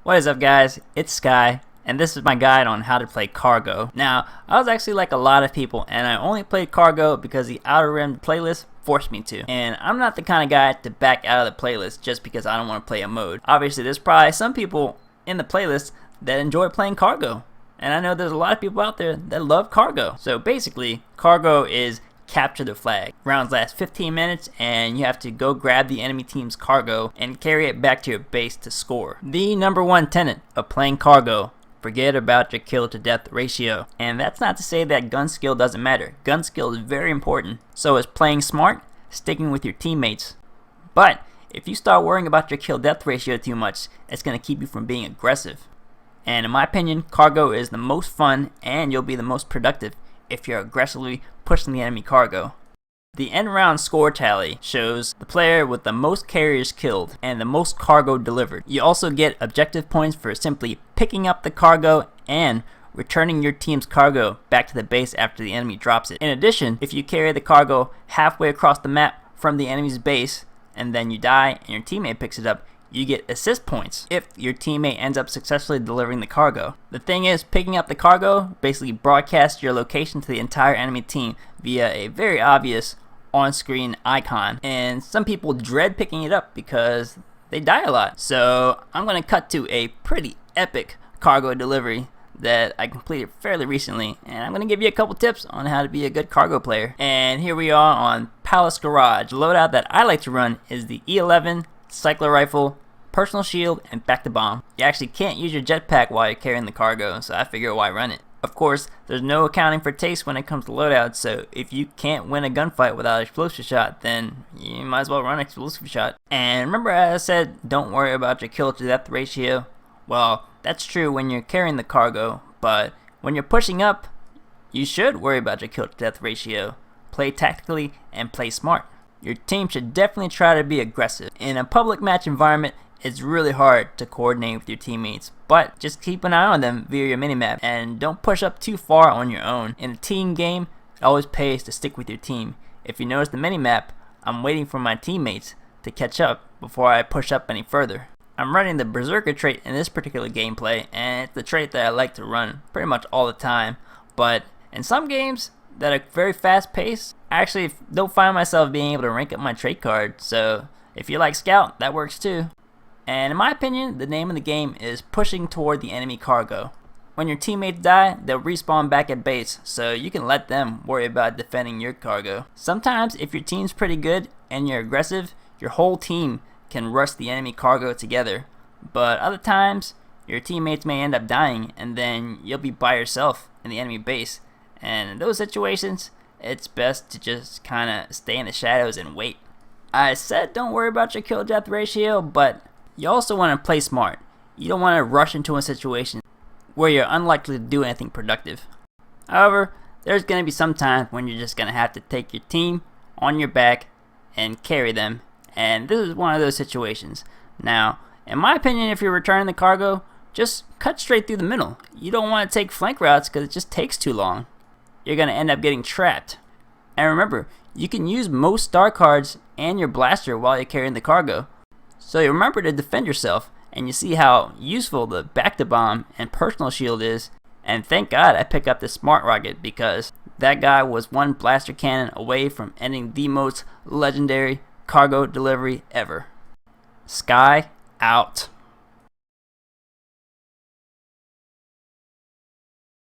What is up, guys? It's Sky, and this is my guide on how to play Cargo. Now, I was actually like a lot of people, and I only played Cargo because the Outer Rim playlist forced me to. And I'm not the kind of guy to back out of the playlist just because I don't want to play a mode. Obviously, there's probably some people in the playlist that enjoy playing Cargo. And I know there's a lot of people out there that love Cargo. So basically, Cargo is capture the flag. Rounds last 15 minutes and you have to go grab the enemy team's cargo and carry it back to your base to score. The number one tenet of playing Cargo: forget about your kill to death ratio. And that's not to say that gun skill doesn't matter. Gun skill is very important. So is playing smart, sticking with your teammates. But if you start worrying about your kill death ratio too much, it's going to keep you from being aggressive. And in my opinion, Cargo is the most fun and you'll be the most productive if you're aggressively pushing the enemy cargo. The end round score tally shows the player with the most carriers killed and the most cargo delivered. You also get objective points for simply picking up the cargo and returning your team's cargo back to the base after the enemy drops it. In addition, if you carry the cargo halfway across the map from the enemy's base and then you die and your teammate picks it up, you get assist points if your teammate ends up successfully delivering the cargo. The thing is, picking up the cargo basically broadcasts your location to the entire enemy team via a very obvious on-screen icon. And some people dread picking it up because they die a lot. So I'm going to cut to a pretty epic cargo delivery that I completed fairly recently, and I'm going to give you a couple tips on how to be a good cargo player. And here we are on Palace Garage. The loadout that I like to run is the E11 cycler rifle, personal shield, and back to bomb. You actually can't use your jetpack while you're carrying the cargo, so I figure why run it. Of course, there's no accounting for taste when it comes to loadouts, so if you can't win a gunfight without explosive shot, then you might as well run explosive shot. And remember I said don't worry about your kill to death ratio? Well, that's true when you're carrying the cargo, but when you're pushing up, you should worry about your kill to death ratio. Play tactically and play smart. Your team should definitely try to be aggressive. In a public match environment, it's really hard to coordinate with your teammates, but just keep an eye on them via your minimap and don't push up too far on your own. In a team game, it always pays to stick with your team. If you notice the minimap, I'm waiting for my teammates to catch up before I push up any further. I'm running the Berserker trait in this particular gameplay, and it's the trait that I like to run pretty much all the time, but in some games that are very fast paced, I actually don't find myself being able to rank up my trait card, so if you like Scout, that works too. And in my opinion, the name of the game is pushing toward the enemy cargo. When your teammates die, they'll respawn back at base, so you can let them worry about defending your cargo. Sometimes, if your team's pretty good and you're aggressive, your whole team can rush the enemy cargo together. But other times, your teammates may end up dying, and then you'll be by yourself in the enemy base. And in those situations, it's best to just kind of stay in the shadows and wait. I said don't worry about your kill death ratio, but you also want to play smart. You don't want to rush into a situation where you're unlikely to do anything productive. However, there's going to be some times when you're just going to have to take your team on your back and carry them, and this is one of those situations. Now, in my opinion, if you're returning the cargo, just cut straight through the middle. You don't want to take flank routes because it just takes too long. You're going to end up getting trapped. And remember, you can use most star cards and your blaster while you're carrying the cargo. So you remember to defend yourself, and you see how useful the back to bomb and personal shield is. And thank God I picked up the smart rocket, because that guy was one blaster cannon away from ending the most legendary cargo delivery ever. Sky out.